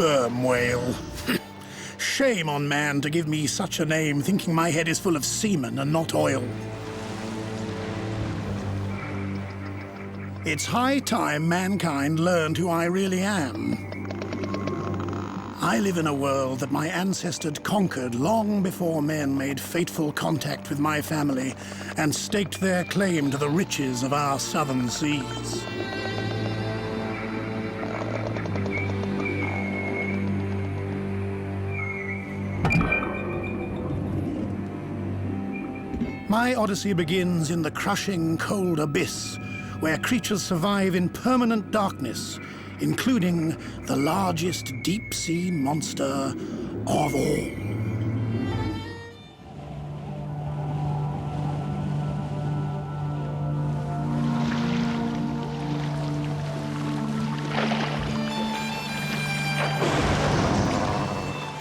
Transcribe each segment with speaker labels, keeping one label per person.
Speaker 1: Sperm whale. Shame on man to give me such a name, thinking my head is full of semen and not oil. It's high time mankind learned who I really am. I live in a world that my ancestors conquered long before men made fateful contact with my family and staked their claim to the riches of our southern seas. My odyssey begins in the crushing, cold abyss, where creatures survive in permanent darkness, including the largest deep-sea monster of all.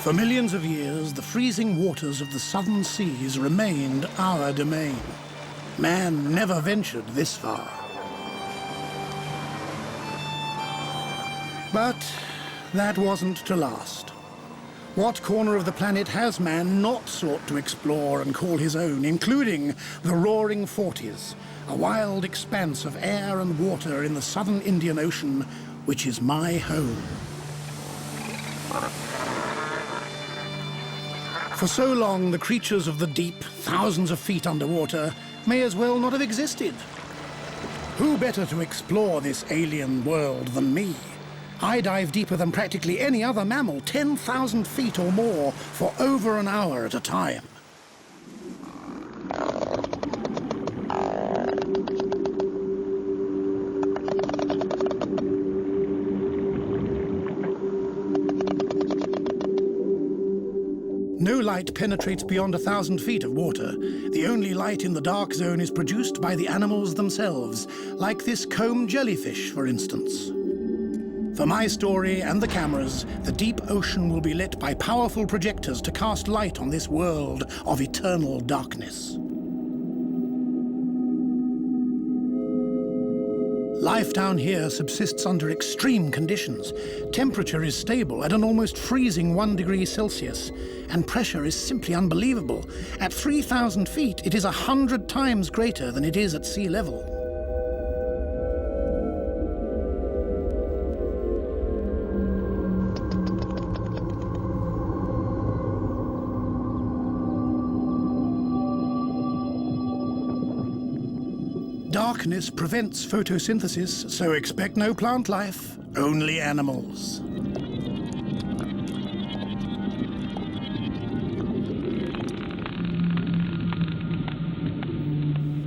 Speaker 1: For millions of years, the freezing waters of the southern seas remained our domain. Man never ventured this far. But that wasn't to last. What corner of the planet has man not sought to explore and call his own, including the Roaring Forties, a wild expanse of air and water in the southern Indian Ocean, which is my home. For so long, the creatures of the deep, thousands of feet underwater, may as well not have existed. Who better to explore this alien world than me? I dive deeper than practically any other mammal, 10,000 feet or more, for over an hour at a time. No light penetrates beyond 1,000 feet of water. The only light in the dark zone is produced by the animals themselves, like this comb jellyfish, for instance. For my story and the cameras, the deep ocean will be lit by powerful projectors to cast light on this world of eternal darkness. Life down here subsists under extreme conditions. Temperature is stable at an almost freezing 1 degree Celsius, and pressure is simply unbelievable. At 3,000 feet, it is 100 times greater than it is at sea level. Darkness prevents photosynthesis, so expect no plant life, only animals.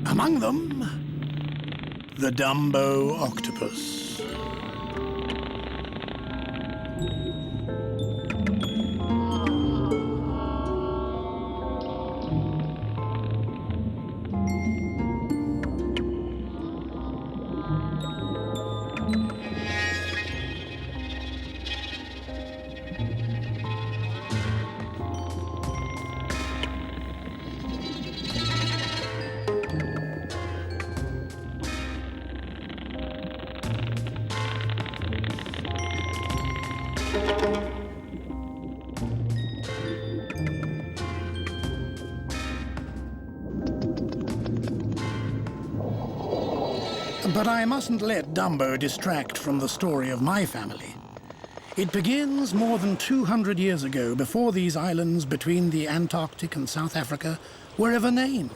Speaker 1: Among them, the Dumbo octopus. But I mustn't let Dumbo distract from the story of my family. It begins more than 200 years ago, before these islands between the Antarctic and South Africa were ever named.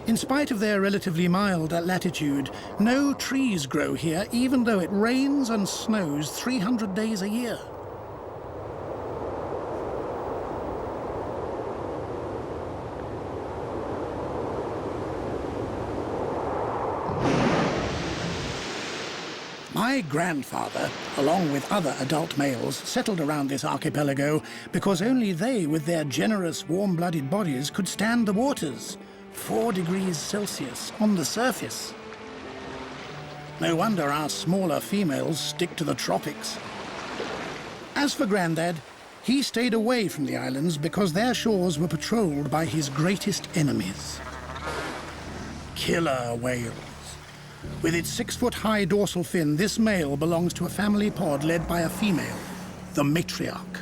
Speaker 1: In spite of their relatively mild latitude, no trees grow here, even though it rains and snows 300 days a year. My grandfather, along with other adult males, settled around this archipelago because only they, with their generous, warm-blooded bodies, could stand the waters. 4 degrees Celsius on the surface. No wonder our smaller females stick to the tropics. As for Grandad, he stayed away from the islands because their shores were patrolled by his greatest enemies. Killer whales. With its 6-foot-high dorsal fin, this male belongs to a family pod led by a female. the matriarch.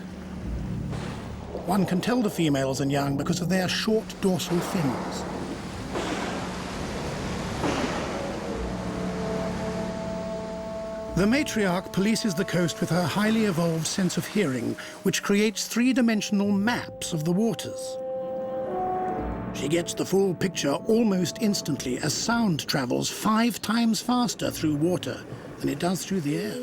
Speaker 1: One can tell the females and young because of their short dorsal fins. The matriarch polices the coast with her highly evolved sense of hearing, which creates three-dimensional maps of the waters. She gets the full picture almost instantly as sound travels 5 times faster through water than it does through the air.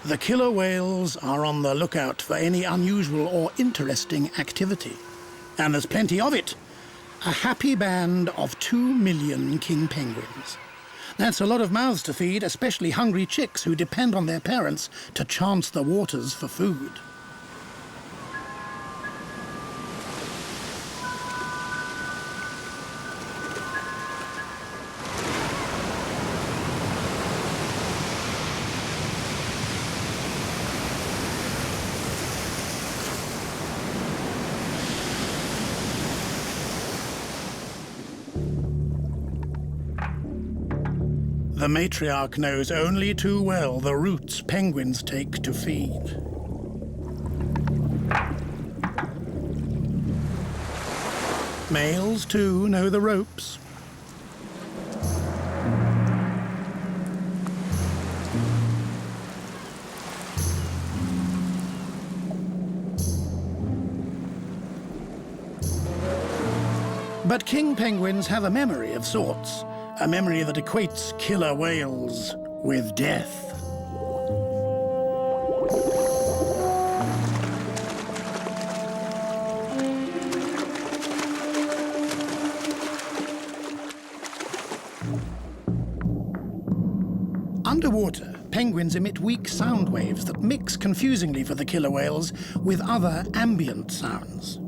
Speaker 1: The killer whales are on the lookout for any unusual or interesting activity. And there's plenty of it. A happy band of 2 million king penguins. That's a lot of mouths to feed, especially hungry chicks who depend on their parents to chance the waters for food. The matriarch knows only too well the routes penguins take to feed. Males, too, know the ropes. But king penguins have a memory of sorts. A memory that equates killer whales with death. Underwater, penguins emit weak sound waves that mix confusingly for the killer whales with other ambient sounds.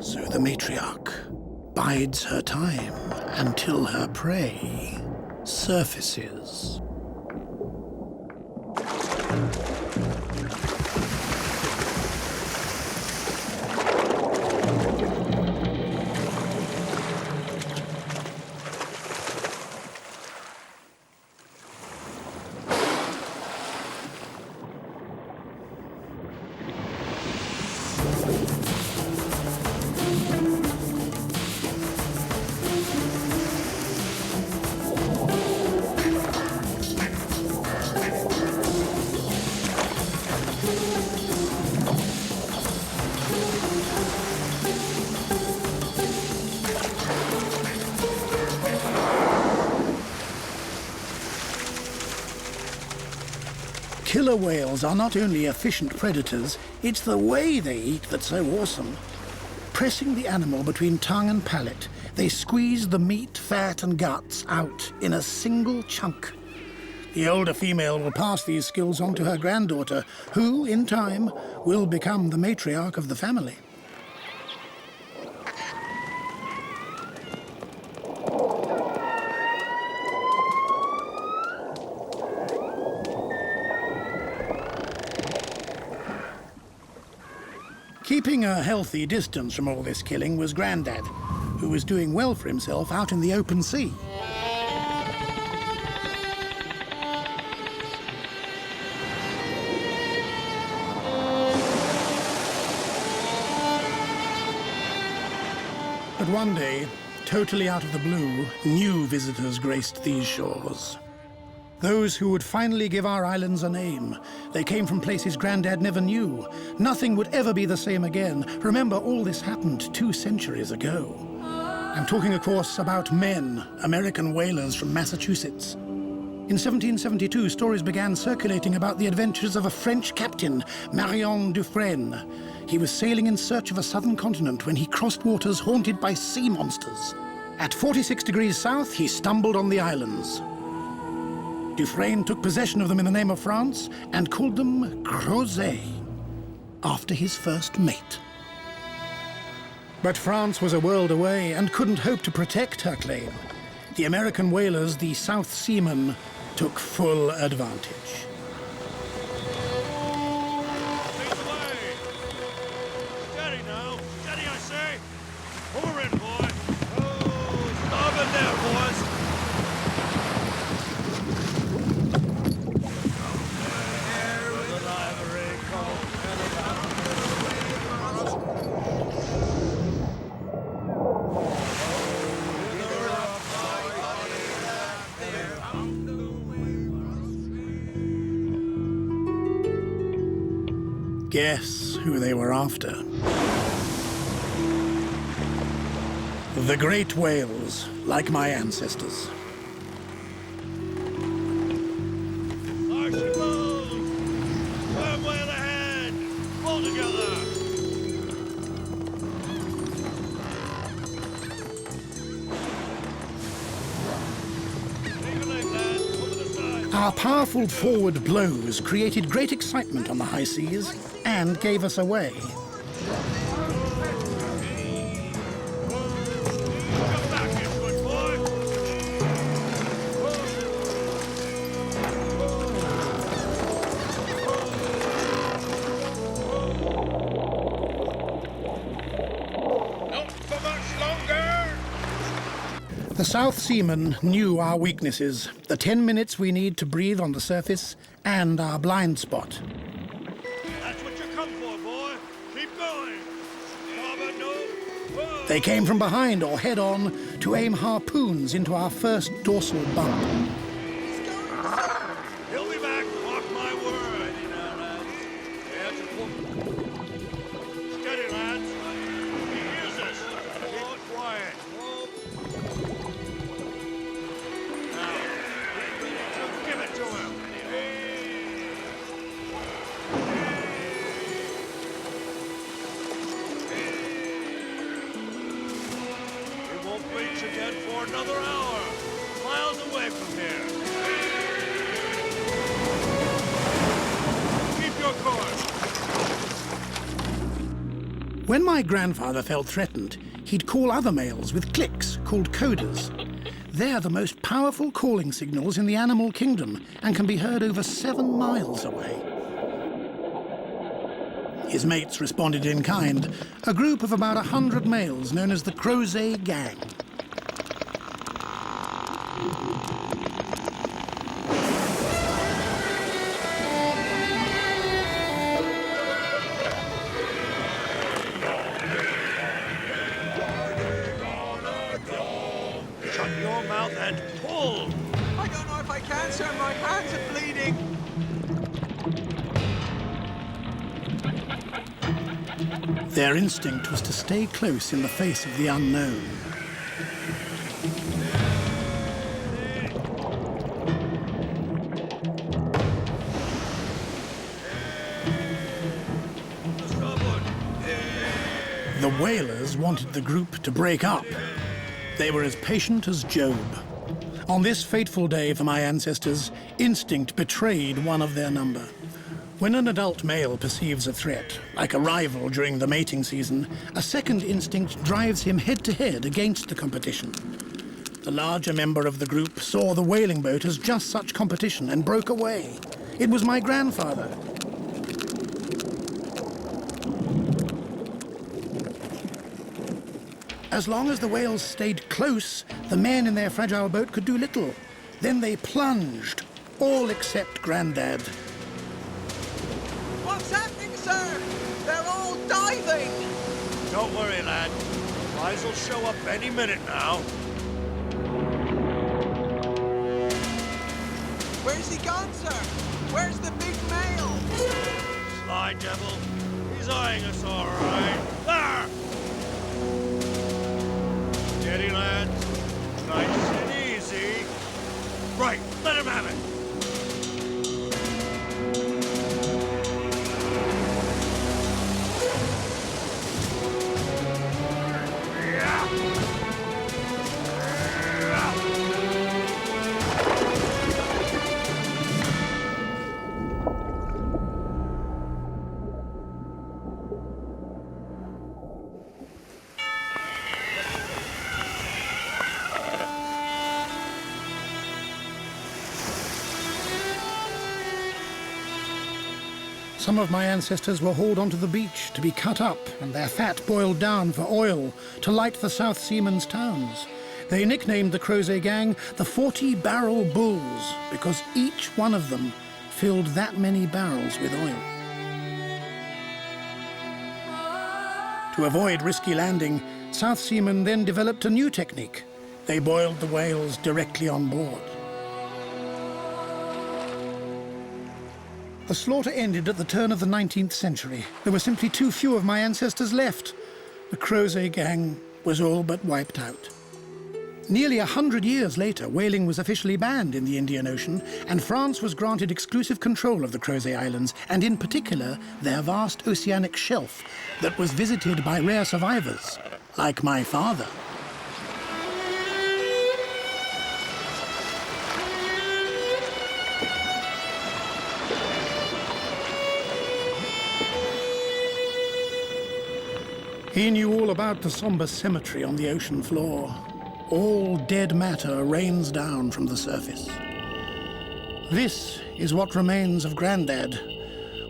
Speaker 1: So the matriarch bides her time until her prey surfaces. Killer whales are not only efficient predators, it's the way they eat that's so awesome. Pressing the animal between tongue and palate, they squeeze the meat, fat and guts out in a single chunk. The older female will pass these skills on to her granddaughter, who, in time, will become the matriarch of the family. Keeping a healthy distance from all this killing was Grandad, who was doing well for himself out in the open sea. But one day, totally out of the blue, new visitors graced these shores. Those who would finally give our islands a name. They came from places Grandad never knew. Nothing would ever be the same again. Remember, all this happened 2 centuries ago. I'm talking, of course, about men, American whalers from Massachusetts. In 1772, stories began circulating about the adventures of a French captain, Marion Dufresne. He was sailing in search of a southern continent when he crossed waters haunted by sea monsters. At 46 degrees south, he stumbled on the islands. Dufresne took possession of them in the name of France and called them Crozet, after his first mate. But France was a world away and couldn't hope to protect her claim. the American whalers, the South Seamen, took full advantage.
Speaker 2: Things away! Steady now! Steady, I say! Pull her in, boy! Oh, stop it there, boys!
Speaker 1: Guess who they were after? The great whales, like my ancestors.
Speaker 2: Archibald! Sperm whale ahead! Pull together! Take a leg, lad. Over the side.
Speaker 1: Our powerful forward blows created great excitement on the high seas and gave us away.
Speaker 2: Come back here, good boy! Not for much longer!
Speaker 1: The South Seamen knew our weaknesses, the 10 minutes we need to breathe on the surface, and our blind spot.
Speaker 2: That's what you come for, boy. Keep going. Starboard, no. Whoa.
Speaker 1: They came from behind or head-on to aim harpoons into our first dorsal bump.
Speaker 2: He'll be back. Mark my word. Ready now, lads. Steady, lads. He hears us. Keep quiet. Now, give it to him. We won't reach again for another hour. Miles away from here. Keep your course.
Speaker 1: When my grandfather felt threatened, he'd call other males with clicks called coders. They're the most powerful calling signals in the animal kingdom and can be heard over 7 miles away. His mates responded in kind, a group of about 100 males known as the Crozet Gang.
Speaker 2: Shut your mouth and pull.
Speaker 3: I don't know if I can, sir. My hands are bleeding.
Speaker 1: Their instinct was to stay close in the face of the unknown.
Speaker 2: Starboard.
Speaker 1: The whalers wanted the group to break up. They were as patient as Job. On this fateful day for my ancestors, instinct betrayed one of their number. When an adult male perceives a threat, like a rival during the mating season, a second instinct drives him head-to-head against the competition. The larger member of the group saw the whaling boat as just such competition and broke away. It was my grandfather. As long as the whales stayed close, the men in their fragile boat could do little. Then they plunged, all except Grandad.
Speaker 3: What's happening, sir? They're all diving.
Speaker 2: Don't worry, lad. Rise will show up any minute now.
Speaker 3: Where's he gone, sir? Where's the big male?
Speaker 2: Sly devil. He's eyeing us all right. There! Steady, lads. Nice and easy. Right, let him have it.
Speaker 1: Some of my ancestors were hauled onto the beach to be cut up and their fat boiled down for oil to light the South Seamen's towns. They nicknamed the Crozet gang the 40-barrel bulls because each one of them filled that many barrels with oil. To avoid risky landing, South Seamen then developed a new technique. They boiled the whales directly on board. The slaughter ended at the turn of the 19th century. There were simply too few of my ancestors left. The Crozet gang was all but wiped out. Nearly 100 years later, whaling was officially banned in the Indian Ocean, and France was granted exclusive control of the Crozet Islands, and in particular, their vast oceanic shelf that was visited by rare survivors, like my father. He knew all about the somber cemetery on the ocean floor. All dead matter rains down from the surface. This is what remains of Grandad.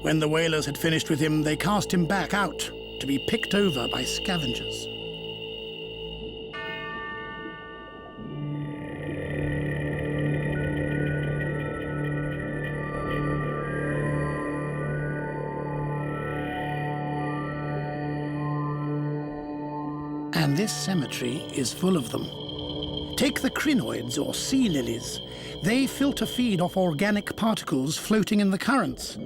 Speaker 1: When the whalers had finished with him, they cast him back out to be picked over by scavengers. And this cemetery is full of them. Take the crinoids, or sea lilies. They filter feed off organic particles floating in the currents.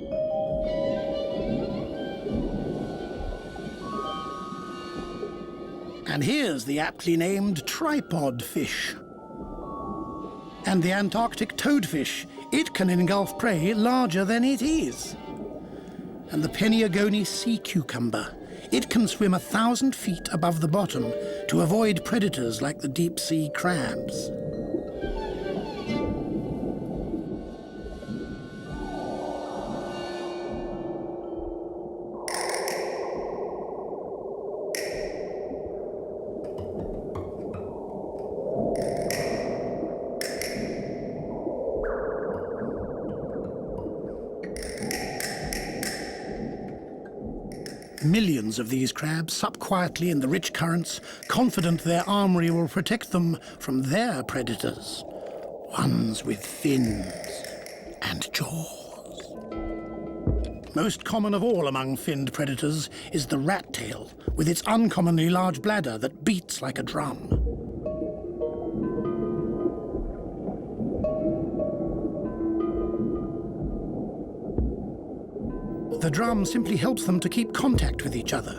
Speaker 1: And here's the aptly named tripod fish. And the Antarctic toadfish. It can engulf prey larger than it is. And the Peniagoni sea cucumber. It can swim 1,000 feet above the bottom to avoid predators like the deep-sea crabs. Millions of these crabs sup quietly in the rich currents, confident their armory will protect them from their predators, ones with fins and jaws. Most common of all among finned predators is the rat tail, with its uncommonly large bladder that beats like a drum. The drum simply helps them to keep contact with each other.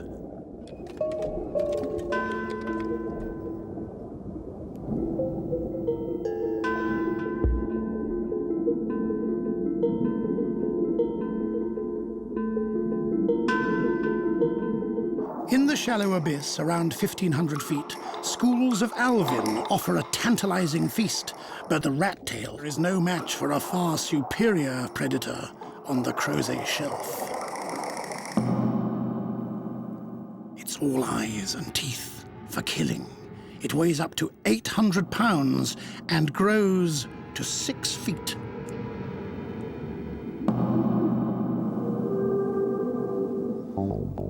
Speaker 1: In the shallow abyss, around 1,500 feet, schools of alvin offer a tantalizing feast, but the rat tail is no match for a far superior predator on the Crozet Shelf. It's all eyes and teeth for killing. It weighs up to 800 pounds and grows to 6 feet.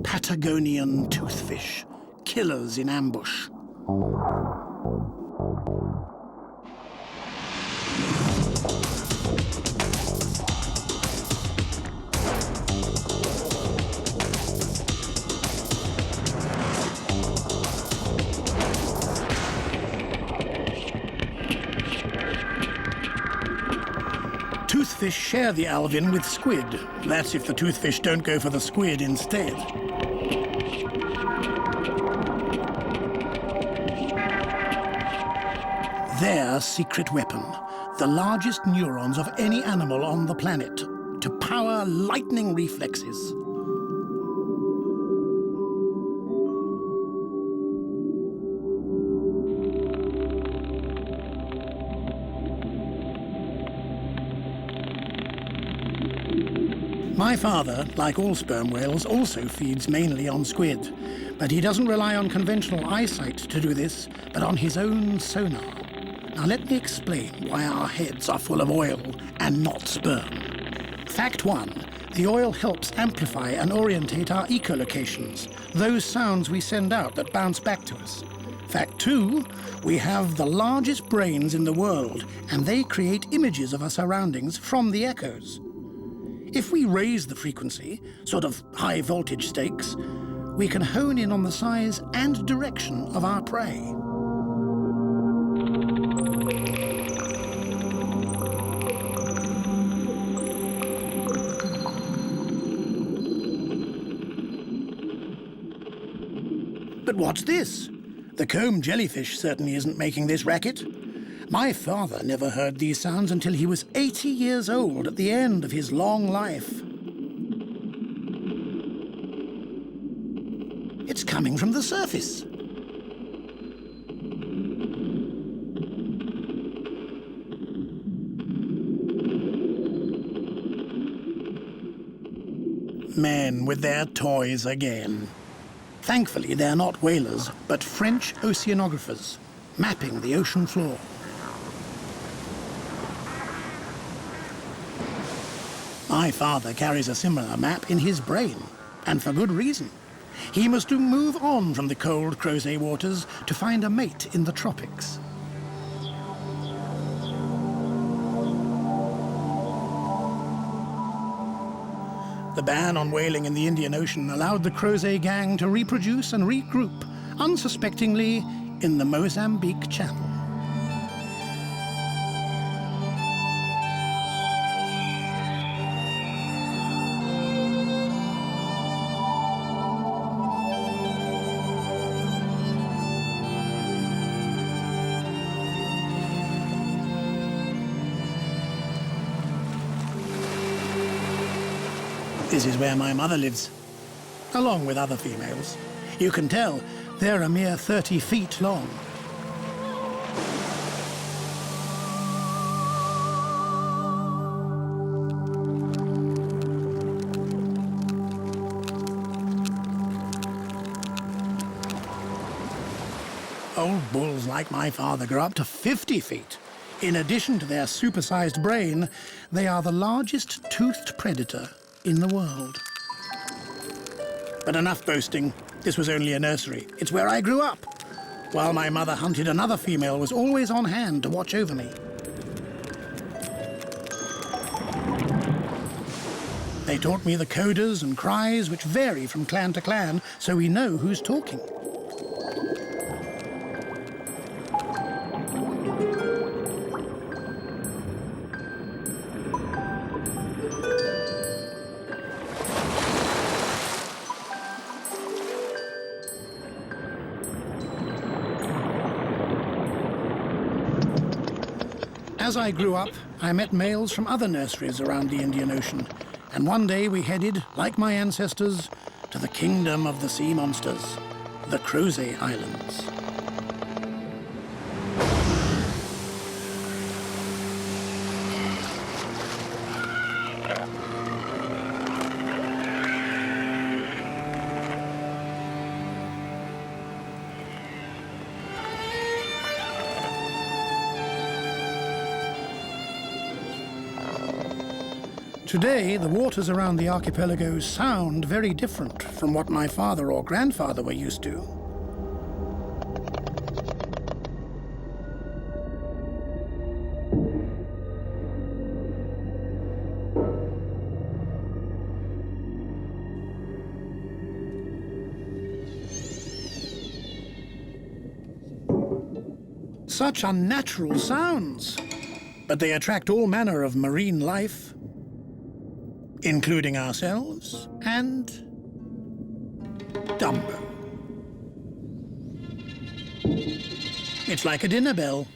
Speaker 1: Patagonian toothfish, killers in ambush. Toothfish share the alvin with squid. That's if the toothfish don't go for the squid instead. Their secret weapon, the largest neurons of any animal on the planet, to power lightning reflexes. My father, like all sperm whales, also feeds mainly on squid, but he doesn't rely on conventional eyesight to do this, but on his own sonar. Now let me explain why our heads are full of oil and not sperm. Fact one, The oil helps amplify and orientate our echolocations, those sounds we send out that bounce back to us. Fact 2, we have the largest brains in the world, and they create images of our surroundings from the echoes. If we raise the frequency, sort of high voltage stakes, we can hone in on the size and direction of our prey. But what's this? The comb jellyfish certainly isn't making this racket. My father never heard these sounds until he was 80 years old at the end of his long life. It's coming from the surface. Men with their toys again. Thankfully, they're not whalers, but French oceanographers, mapping the ocean floor. My father carries a similar map in his brain, and for good reason. He must move on from the cold Crozet waters to find a mate in the tropics. The ban on whaling in the Indian Ocean allowed the Crozet gang to reproduce and regroup, unsuspectingly, in the Mozambique Channel. This is where my mother lives, along with other females. You can tell they're a mere 30 feet long. Old bulls like my father grow up to 50 feet. In addition to their supersized brain, they are the largest toothed predator in the world. But enough boasting. This was only a nursery. It's where I grew up. While my mother hunted, another female was always on hand to watch over me. They taught me the codas and cries, which vary from clan to clan, so we know who's talking. As I grew up, I met males from other nurseries around the Indian Ocean, and one day we headed, like my ancestors, to the kingdom of the sea monsters, the Crozet Islands. Today, the waters around the archipelago sound very different from what my father or grandfather were used to. Such unnatural sounds, but they attract all manner of marine life, including ourselves and Dumbo. It's like a dinner bell.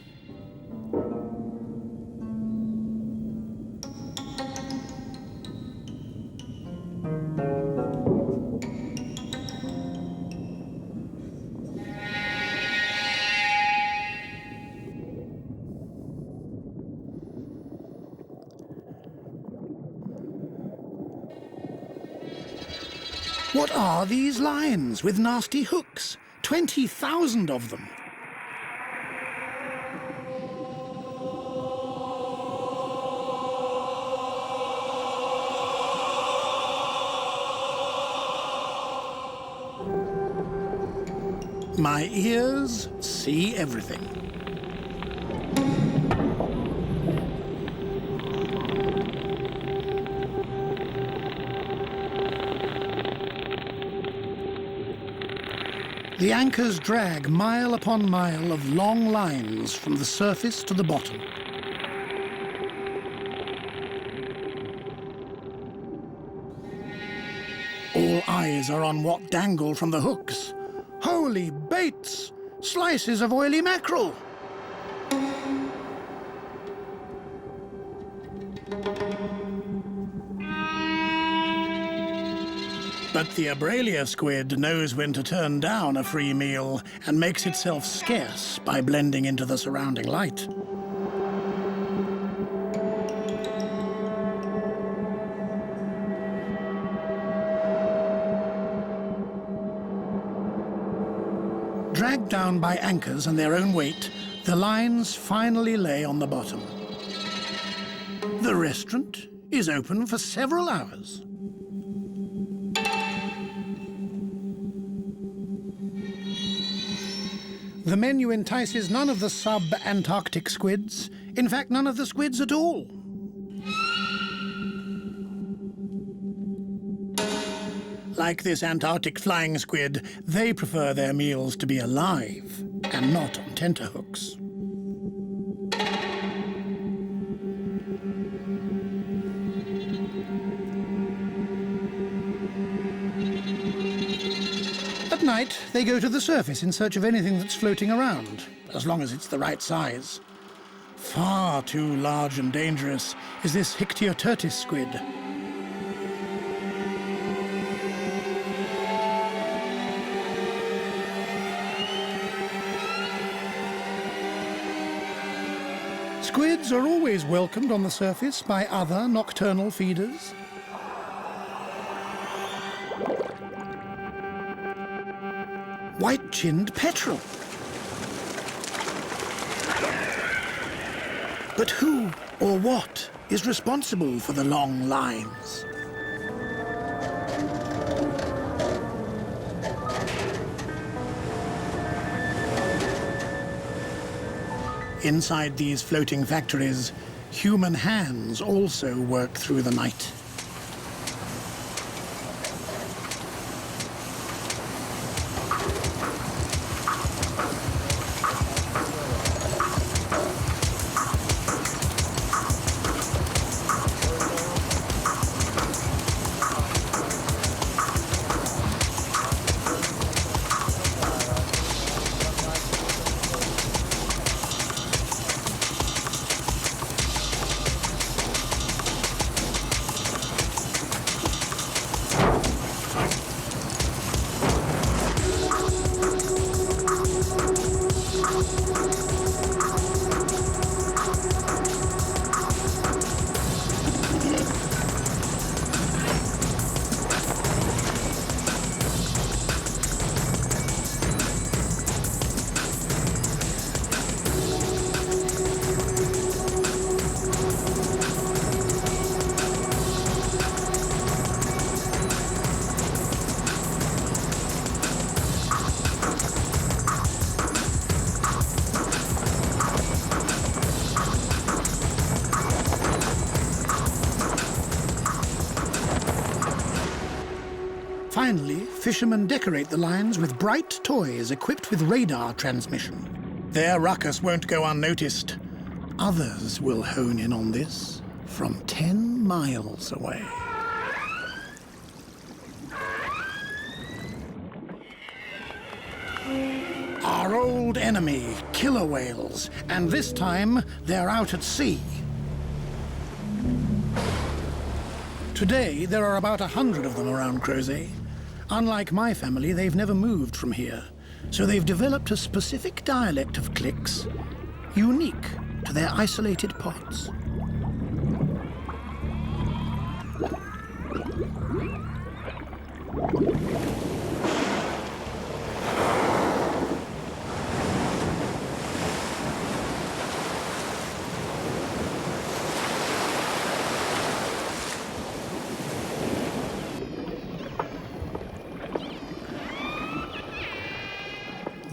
Speaker 1: What are these lines with nasty hooks? 20,000 of them. My ears see everything. The anchors drag mile upon mile of long lines from the surface to the bottom. All eyes are on what dangle from the hooks. Holy baits! Slices of oily mackerel! But the Abralia squid knows when to turn down a free meal and makes itself scarce by blending into the surrounding light. Dragged down by anchors and their own weight, the lines finally lay on the bottom. The restaurant is open for several hours. The menu entices none of the sub-Antarctic squids. In fact, none of the squids at all. Like this Antarctic flying squid, they prefer their meals to be alive and not on tenterhooks. At night, they go to the surface in search of anything that's floating around, as long as it's the right size. Far too large and dangerous is this Hictioturtis squid. Squids are always welcomed on the surface by other nocturnal feeders. White-chinned petrel. But who or what is responsible for the long lines? Inside these floating factories, human hands also work through the night. Finally, fishermen decorate the lines with bright toys equipped with radar transmission. Their ruckus won't go unnoticed. Others will hone in on this from 10 miles away. Our old enemy, killer whales, and this time they're out at sea. Today, there are about 100 of them around Crozet. Unlike my family, they've never moved from here, so they've developed a specific dialect of clicks, unique to their isolated pods.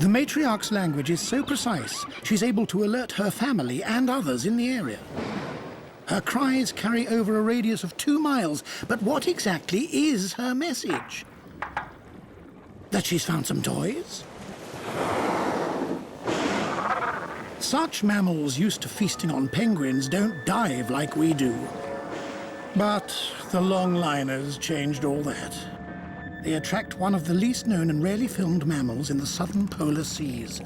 Speaker 1: The matriarch's language is so precise, she's able to alert her family and others in the area. Her cries carry over a radius of 2 miles, but what exactly is her message? That she's found some toys? Such mammals used to feasting on penguins don't dive like we do. But the longliners changed all that. They attract one of the least known and rarely filmed mammals in the southern polar seas.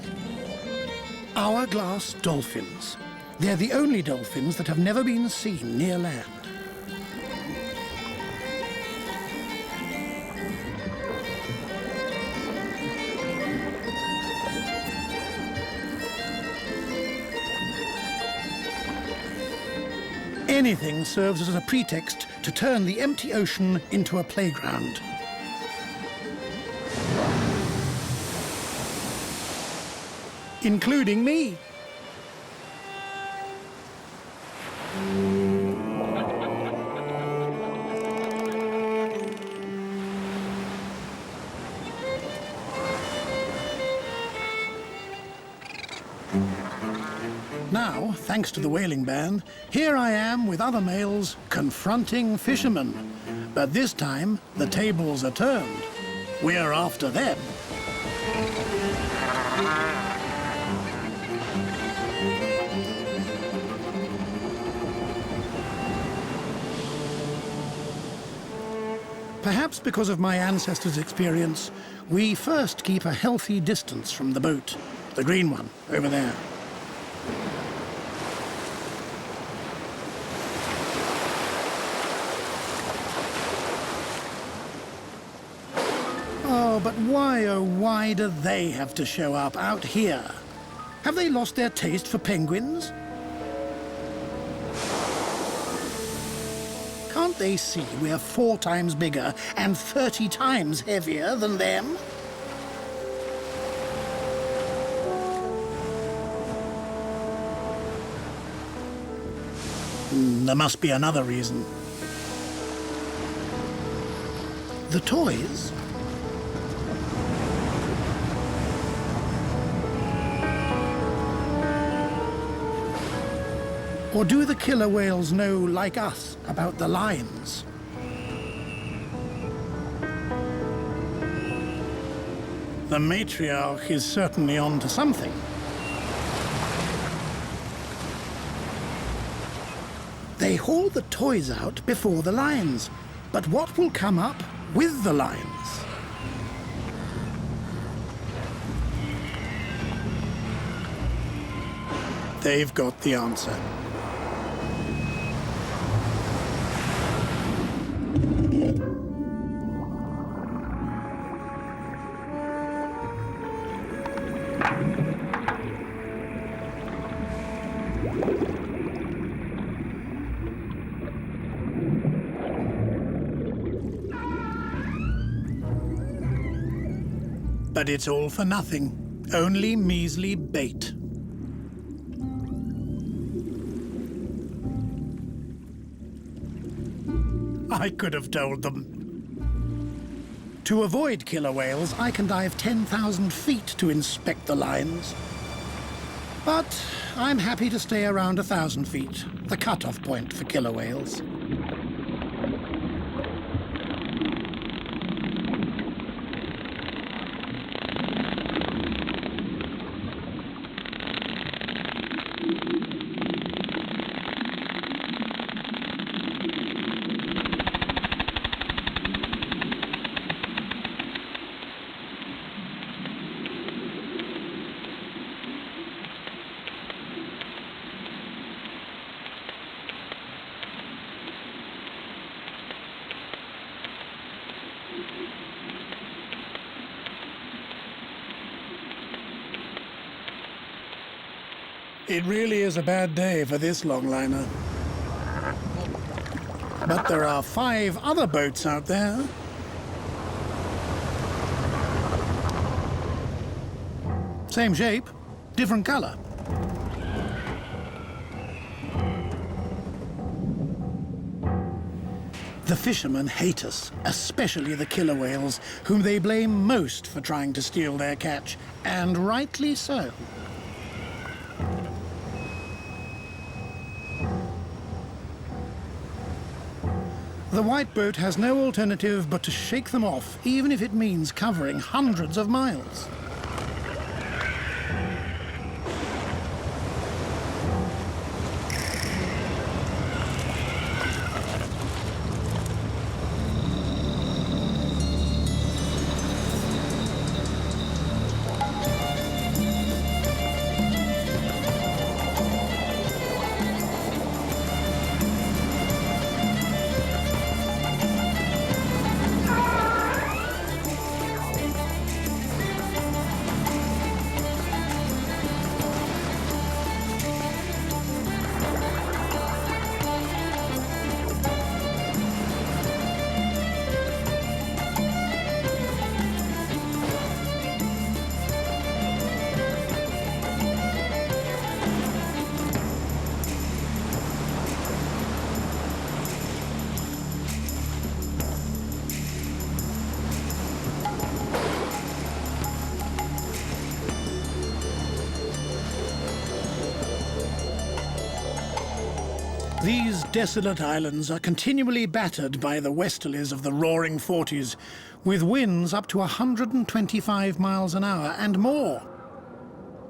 Speaker 1: Hourglass dolphins. They're the only dolphins that have never been seen near land. Anything serves as a pretext to turn the empty ocean into a playground. Including me. Now, thanks to the whaling band, here I am with other males confronting fishermen. But this time, the tables are turned. We're after them. Perhaps because of my ancestors' experience, we first keep a healthy distance from the boat. The green one, over there. Oh, but why, oh why do they have to show up out here? Have they lost their taste for penguins? Can't they see we're 4 times bigger and 30 times heavier than them? There must be another reason. The toys? Or do the killer whales know, like us, about the lines? The matriarch is certainly on to something. They haul the toys out before the lines. But what will come up with the lines? They've got the answer. But it's all for nothing. Only measly bait. I could have told them. To avoid killer whales, I can dive 10,000 feet to inspect the lines. But I'm happy to stay around 1,000 feet, the cutoff point for killer whales. It really is a bad day for this longliner. But there are 5 other boats out there. Same shape, different color. The fishermen hate us, especially the killer whales, whom they blame most for trying to steal their catch, and rightly so. The white boat has no alternative but to shake them off, even if it means covering hundreds of miles. These desolate islands are continually battered by the westerlies of the roaring 40s, with winds up to 125 miles an hour and more.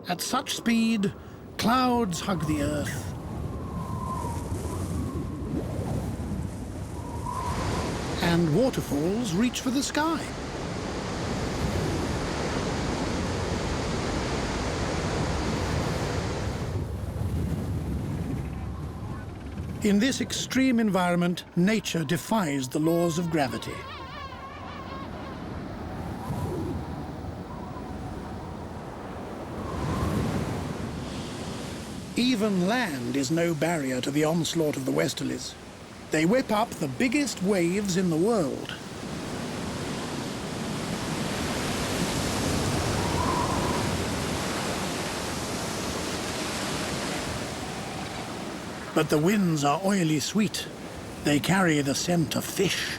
Speaker 1: At such speed, clouds hug the earth. And waterfalls reach for the sky. In this extreme environment, nature defies the laws of gravity. Even land is no barrier to the onslaught of the westerlies. They whip up the biggest waves in the world. But the winds are oily sweet. They carry the scent of fish.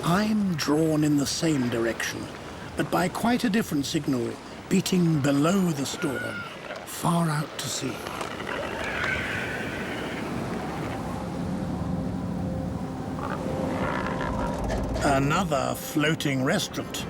Speaker 1: I'm drawn in the same direction, but by quite a different signal, beating below the storm, far out to sea. Another floating restaurant.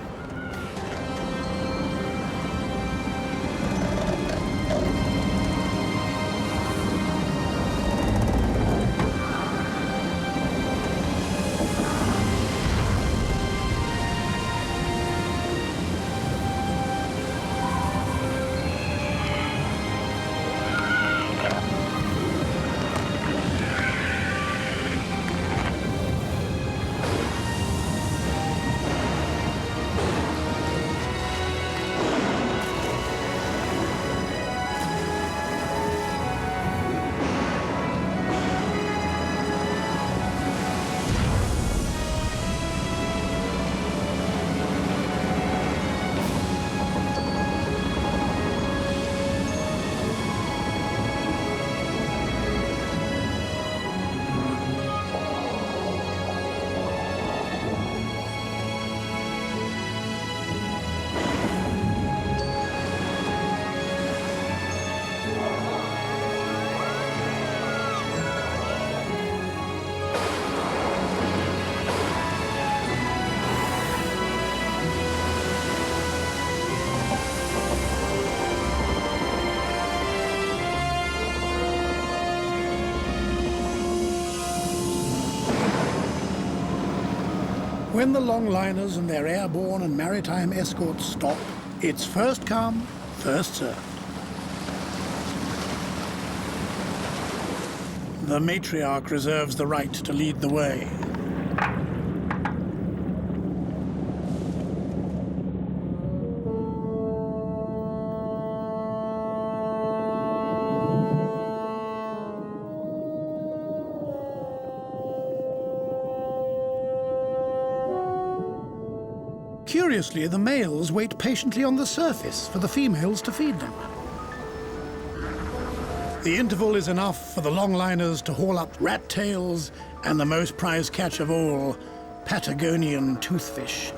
Speaker 1: When the longliners and their airborne and maritime escorts stop, it's first come, first served. The matriarch reserves the right to lead the way. Curiously, the males wait patiently on the surface for the females to feed them. The interval is enough for the longliners to haul up rat tails and the most prized catch of all, Patagonian toothfish.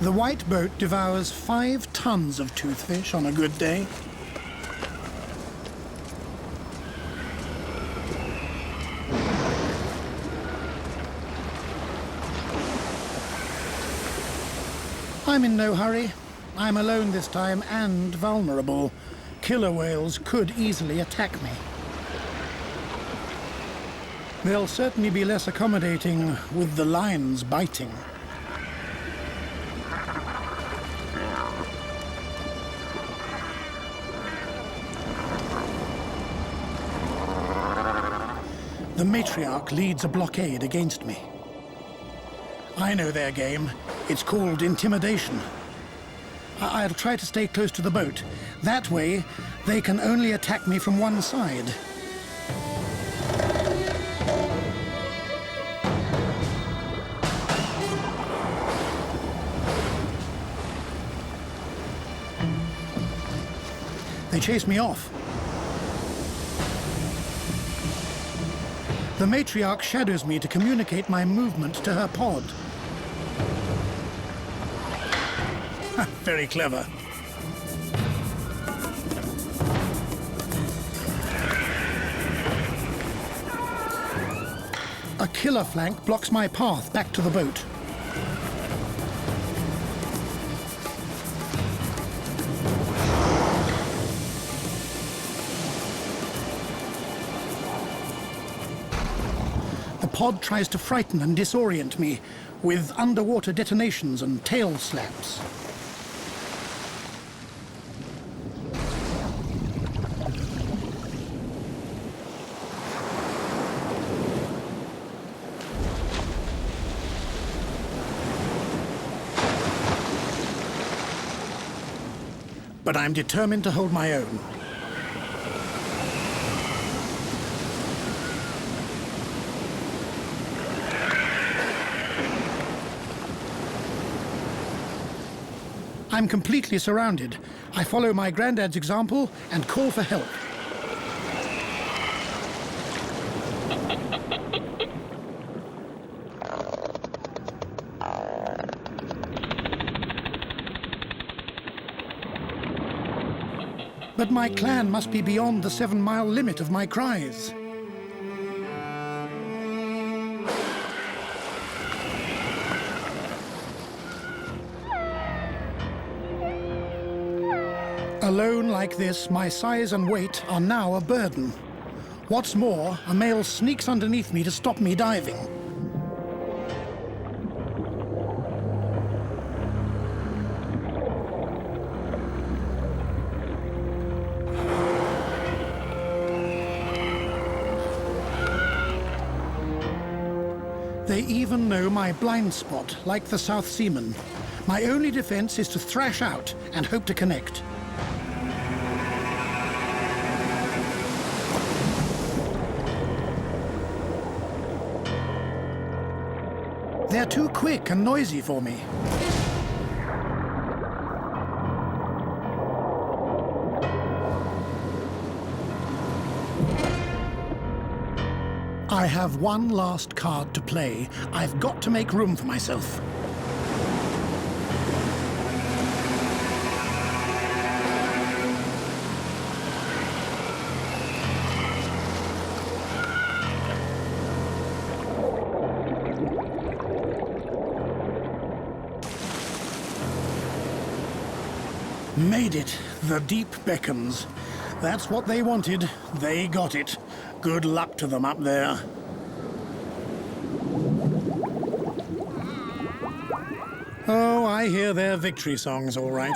Speaker 1: The white boat devours 5 tons of toothfish on a good day. I'm in no hurry. I'm alone this time and vulnerable. Killer whales could easily attack me. They'll certainly be less accommodating with the lines biting. The matriarch leads a blockade against me. I know their game. It's called intimidation. I'll try to stay close to the boat. That way, they can only attack me from one side. They chase me off. The matriarch shadows me to communicate my movement to her pod. Very clever. A killer flank blocks my path back to the boat. The pod tries to frighten and disorient me with underwater detonations and tail slaps. But I'm determined to hold my own. I'm completely surrounded. I follow my granddad's example and call for help. But my clan must be beyond the 7-mile limit of my cries. Alone like this, my size and weight are now a burden. What's more, a male sneaks underneath me to stop me diving. They even know my blind spot, like the South Seaman. My only defense is to thrash out and hope to connect. They're too quick and noisy for me. I have one last card to play. I've got to make room for myself. Made it. The deep beckons. That's what they wanted. They got it. Good luck to them up there. Oh, I hear their victory songs, all right.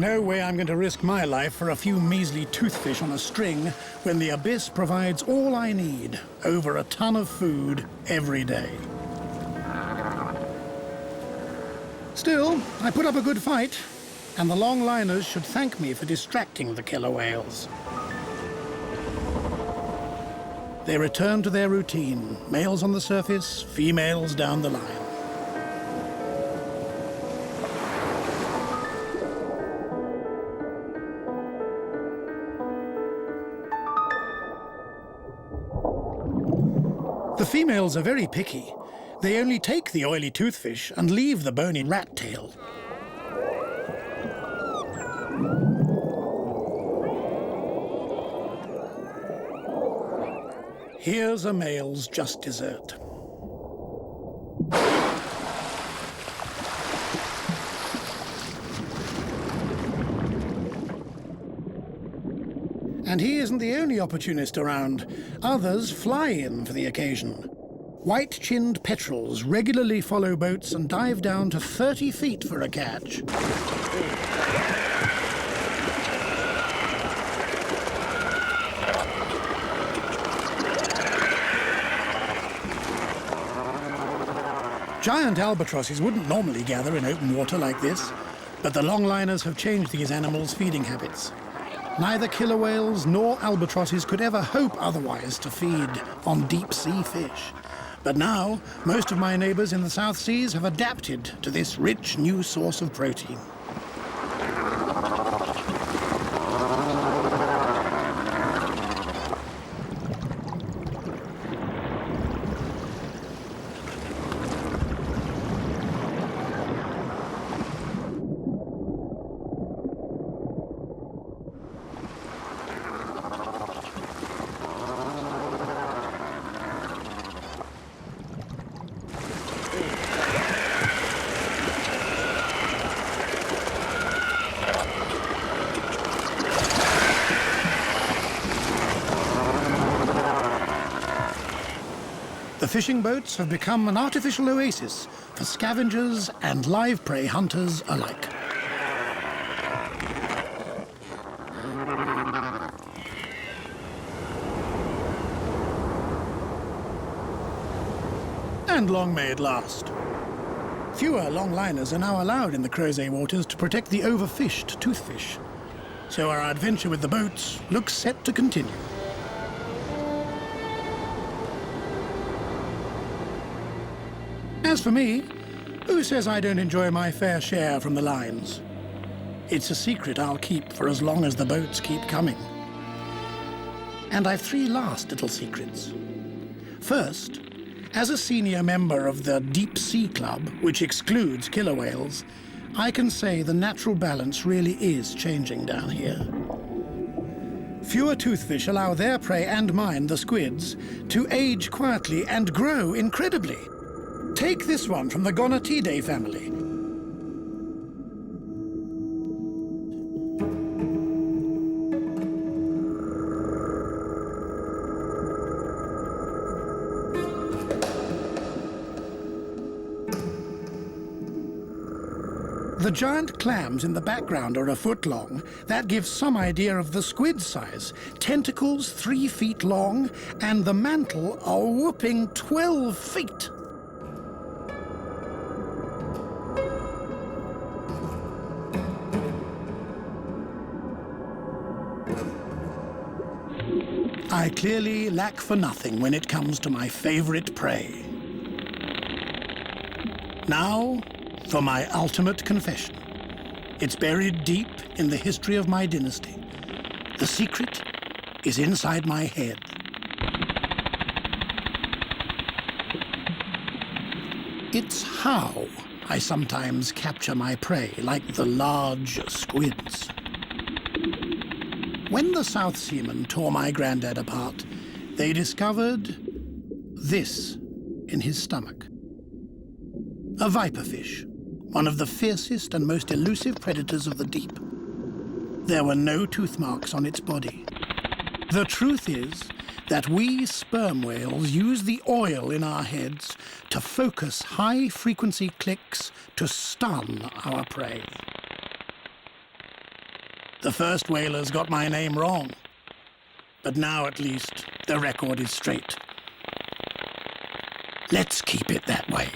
Speaker 1: No way I'm going to risk my life for a few measly toothfish on a string when the abyss provides all I need, over a ton of food every day. Still, I put up a good fight, and the longliners should thank me for distracting the killer whales. They return to their routine, males on the surface, females down the line. The females are very picky. They only take the oily toothfish and leave the bony rat tail. Here's a male's just dessert. And he isn't the only opportunist around. Others fly in for the occasion. White-chinned petrels regularly follow boats and dive down to 30 feet for a catch. Giant albatrosses wouldn't normally gather in open water like this, but the longliners have changed these animals' feeding habits. Neither killer whales nor albatrosses could ever hope otherwise to feed on deep-sea fish. But now, most of my neighbors in the South Seas have adapted to this rich new source of protein. The fishing boats have become an artificial oasis for scavengers and live prey hunters alike. And long may it last. Fewer longliners are now allowed in the Crozet waters to protect the overfished toothfish. So our adventure with the boats looks set to continue. As for me, who says I don't enjoy my fair share from the lines? It's a secret I'll keep for as long as the boats keep coming. And I've three last little secrets. First, as a senior member of the Deep Sea Club, which excludes killer whales, I can say the natural balance really is changing down here. Fewer toothfish allow their prey and mine, the squids, to age quietly and grow incredibly. Take this one from the Gonatidae family. The giant clams in the background are a foot long. That gives some idea of the squid size. Tentacles 3 feet long, and the mantle a whopping 12 feet. I clearly lack for nothing when it comes to my favorite prey. Now, for my ultimate confession. It's buried deep in the history of my dynasty. The secret is inside my head. It's how I sometimes capture my prey, like the large squids. When the South Seamen tore my granddad apart, they discovered this in his stomach. A viperfish, one of the fiercest and most elusive predators of the deep. There were no tooth marks on its body. The truth is that we sperm whales use the oil in our heads to focus high-frequency clicks to stun our prey. The first whalers got my name wrong. But now, at least, the record is straight. Let's keep it that way.